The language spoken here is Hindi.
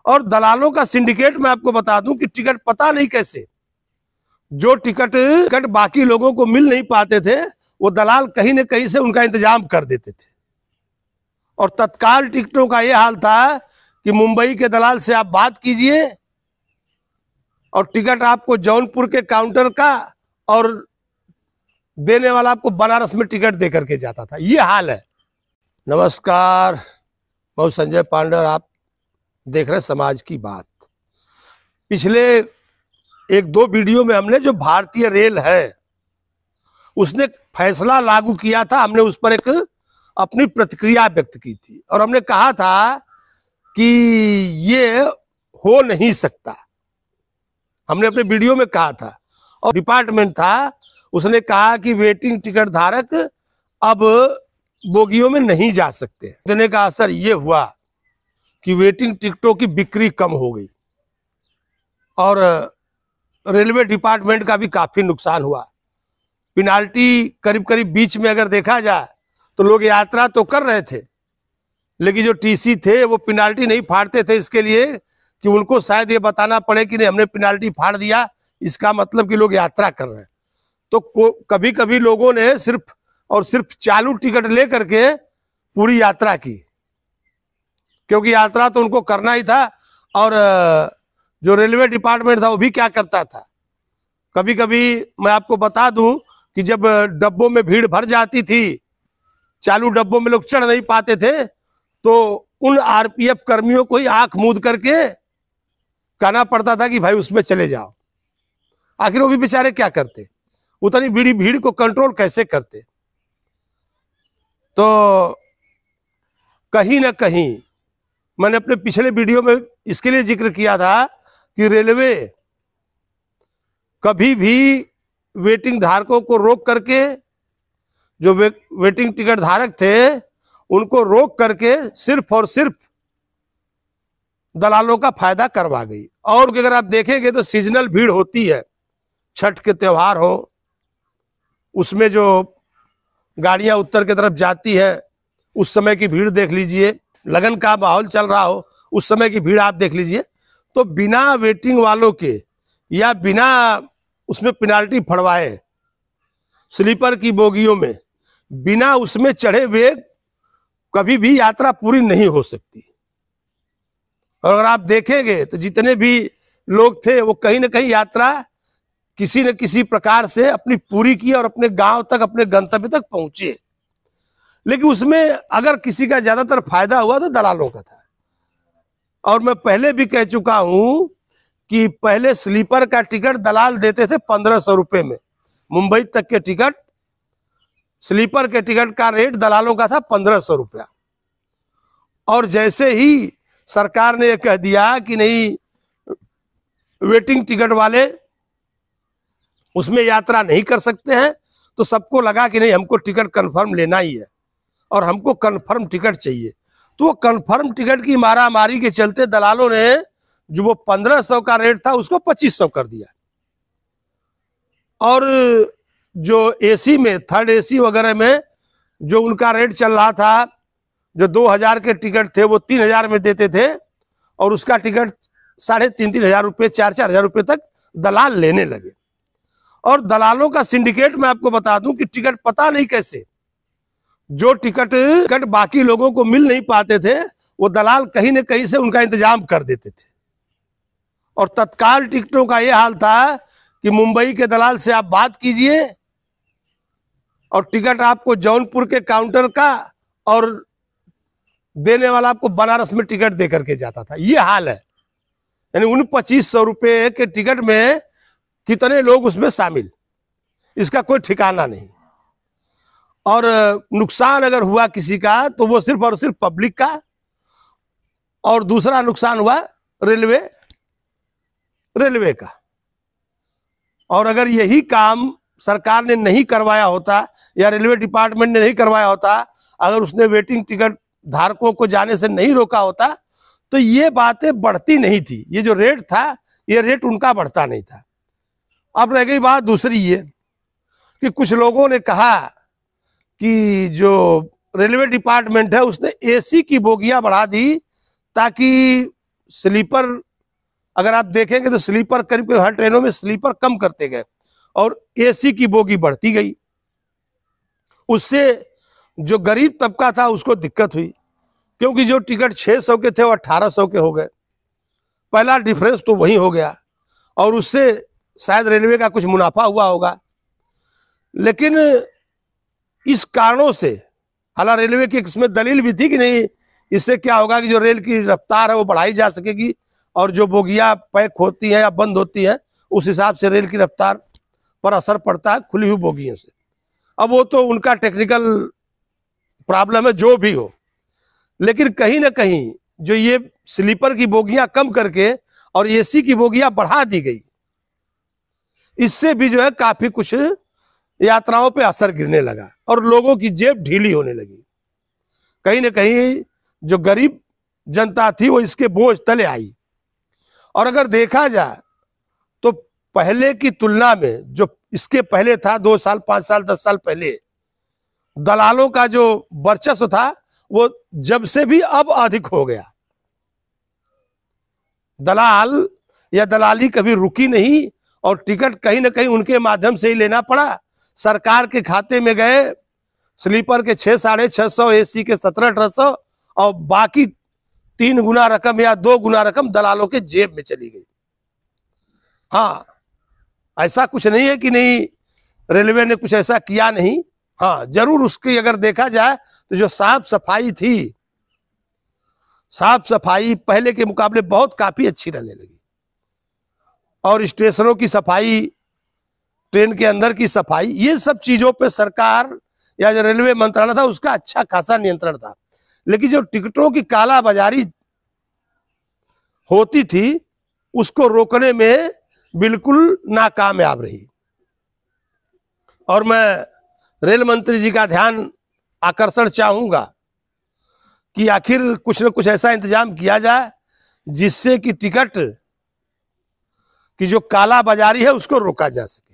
और दलालों का सिंडिकेट मैं आपको बता दूं कि टिकट पता नहीं कैसे जो टिकट बाकी लोगों को मिल नहीं पाते थे, वो दलाल कहीं न कहीं से उनका इंतजाम कर देते थे। और तत्काल टिकटों का यह हाल था कि मुंबई के दलाल से आप बात कीजिए और टिकट आपको जौनपुर के काउंटर का और देने वाला आपको बनारस में टिकट दे करके जाता था। ये हाल है। नमस्कार, मैं संजय पांडे और आप देख रहे हैं समाज की बात। पिछले एक दो वीडियो में हमने जो भारतीय रेल है उसने फैसला लागू किया था, हमने उस पर एक अपनी प्रतिक्रिया व्यक्त की थी और हमने कहा था कि ये हो नहीं सकता। हमने अपने वीडियो में कहा था और डिपार्टमेंट था, उसने कहा कि वेटिंग टिकट धारक अब बोगियों में नहीं जा सकते। देने का असर ये हुआ कि वेटिंग टिकटों की बिक्री कम हो गई और रेलवे डिपार्टमेंट का भी काफी नुकसान हुआ। पेनाल्टी करीब करीब बीच में अगर देखा जाए तो लोग यात्रा तो कर रहे थे, लेकिन जो टीसी थे वो पेनाल्टी नहीं फाड़ते थे, इसके लिए कि उनको शायद ये बताना पड़े कि नहीं हमने पेनाल्टी फाड़ दिया, इसका मतलब कि लोग यात्रा कर रहे हैं। तो कभी कभी लोगों ने सिर्फ चालू टिकट ले करके पूरी यात्रा की, क्योंकि यात्रा तो उनको करना ही था। और जो रेलवे डिपार्टमेंट था वो भी क्या करता था, कभी कभी मैं आपको बता दूं कि जब डब्बों में भीड़ भर जाती थी, चालू डब्बों में लोग चढ़ नहीं पाते थे, तो उन आरपीएफ कर्मियों को ही आंख मूंद करके कहना पड़ता था कि भाई उसमें चले जाओ। आखिर वो भी बेचारे क्या करते, उतनी बड़ी भीड़ को कंट्रोल कैसे करते। तो कहीं ना कहीं मैंने अपने पिछले वीडियो में इसके लिए जिक्र किया था कि रेलवे कभी भी वेटिंग धारकों को रोक करके, जो वेटिंग टिकट धारक थे उनको रोक करके सिर्फ और सिर्फ दलालों का फायदा करवा गई। और अगर आप देखेंगे तो सीजनल भीड़ होती है, छठ के त्योहार हो उसमें जो गाड़ियां उत्तर की तरफ जाती है उस समय की भीड़ देख लीजिए, लगन का माहौल चल रहा हो उस समय की भीड़ आप देख लीजिए। तो बिना वेटिंग वालों के या बिना उसमें पेनाल्टी फड़वाए स्लीपर की बोगियों में बिना उसमें चढ़े हुए कभी भी यात्रा पूरी नहीं हो सकती। और अगर आप देखेंगे तो जितने भी लोग थे वो कहीं ना कहीं यात्रा किसी न किसी प्रकार से अपनी पूरी की और अपने गांव तक, अपने गंतव्य तक पहुंचे। लेकिन उसमें अगर किसी का ज्यादातर फायदा हुआ तो दलालों का था। और मैं पहले भी कह चुका हूं कि पहले स्लीपर का टिकट दलाल देते थे 1500 रुपए में। मुंबई तक के टिकट, स्लीपर के टिकट का रेट दलालों का था 1500 रुपया। और जैसे ही सरकार ने यह कह दिया कि नहीं वेटिंग टिकट वाले उसमें यात्रा नहीं कर सकते हैं, तो सबको लगा कि नहीं हमको टिकट कंफर्म लेना ही है और हमको कंफर्म टिकट चाहिए। तो वो कंफर्म टिकट की मारामारी के चलते दलालों ने जो वो 1500 का रेट था उसको 2500 कर दिया। और जो एसी में, थर्ड एसी वगैरह में जो उनका रेट चल रहा था, जो 2000 के टिकट थे वो 3000 में देते थे और उसका टिकट 3500 रुपये, 4000 रुपये तक दलाल लेने लगे। और दलालों का सिंडिकेट मैं आपको बता दूं कि टिकट पता नहीं कैसे जो टिकट बाकी लोगों को मिल नहीं पाते थे, वो दलाल कहीं न कहीं से उनका इंतजाम कर देते थे। और तत्काल टिकटों का यह हाल था कि मुंबई के दलाल से आप बात कीजिए और टिकट आपको जौनपुर के काउंटर का और देने वाला आपको बनारस में टिकट दे करके जाता था। ये हाल है। यानी उन 2500 रुपये के टिकट में कितने लोग उसमें शामिल, इसका कोई ठिकाना नहीं। और नुकसान अगर हुआ किसी का तो वो सिर्फ और सिर्फ पब्लिक का, और दूसरा नुकसान हुआ रेलवे का। और अगर यही काम सरकार ने नहीं करवाया होता या रेलवे डिपार्टमेंट ने नहीं करवाया होता, अगर उसने वेटिंग टिकट धारकों को जाने से नहीं रोका होता, तो ये बातें बढ़ती नहीं थी। ये जो रेट था ये रेट उनका बढ़ता नहीं था। अब रह गई बात दूसरी ये कि कुछ लोगों ने कहा कि जो रेलवे डिपार्टमेंट है उसने एसी की बोगियां बढ़ा दी ताकि स्लीपर अगर आप देखेंगे तो स्लीपर करीब करीब हर ट्रेनों में स्लीपर कम करते गए और एसी की बोगी बढ़ती गई। उससे जो गरीब तबका था उसको दिक्कत हुई, क्योंकि जो टिकट 600 के थे वो 1800 के हो गए। पहला डिफरेंस तो वही हो गया और उससे शायद रेलवे का कुछ मुनाफा हुआ होगा। लेकिन इस कारणों से, हालांकि रेलवे की इसमें दलील भी थी कि नहीं, इससे क्या होगा कि जो रेल की रफ्तार है वो बढ़ाई जा सकेगी और जो बोगियां पैक होती हैं या बंद होती हैं उस हिसाब से रेल की रफ्तार पर असर पड़ता है खुली हुई बोगियों से। अब वो तो उनका टेक्निकल प्रॉब्लम है, जो भी हो, लेकिन कहीं ना कहीं जो ये स्लीपर की बोगियां कम करके और एसी की बोगियां बढ़ा दी गई, इससे भी जो है काफी कुछ यात्राओं पे असर गिरने लगा और लोगों की जेब ढीली होने लगी। कहीं ना कहीं जो गरीब जनता थी वो इसके बोझ तले आई। और अगर देखा जाए तो पहले की तुलना में जो इसके पहले था 2 साल 5 साल 10 साल पहले, दलालों का जो वर्चस्व था वो जब से भी अब अधिक हो गया। दलाल या दलाली कभी रुकी नहीं और टिकट कहीं ना कहीं उनके माध्यम से ही लेना पड़ा। सरकार के खाते में गए स्लीपर के 600 साढ़े 600, एसी के 1700 और बाकी 3 गुना रकम या 2 गुना रकम दलालों के जेब में चली गई। हाँ, ऐसा कुछ नहीं है कि नहीं, रेलवे ने कुछ ऐसा किया नहीं। हाँ, जरूर उसकी अगर देखा जाए तो जो साफ सफाई थी, साफ सफाई पहले के मुकाबले बहुत काफी अच्छी रहने लगी और स्टेशनों की सफाई, ट्रेन के अंदर की सफाई, ये सब चीजों पे सरकार या जो रेलवे मंत्रालय था उसका अच्छा खासा नियंत्रण था। लेकिन जो टिकटों की कालाबाजारी होती थी उसको रोकने में बिल्कुल नाकामयाब रही। और मैं रेल मंत्री जी का ध्यान आकर्षण चाहूंगा कि आखिर कुछ न कुछ ऐसा इंतजाम किया जाए जिससे कि टिकट की जो कालाबाजारी है उसको रोका जा सके।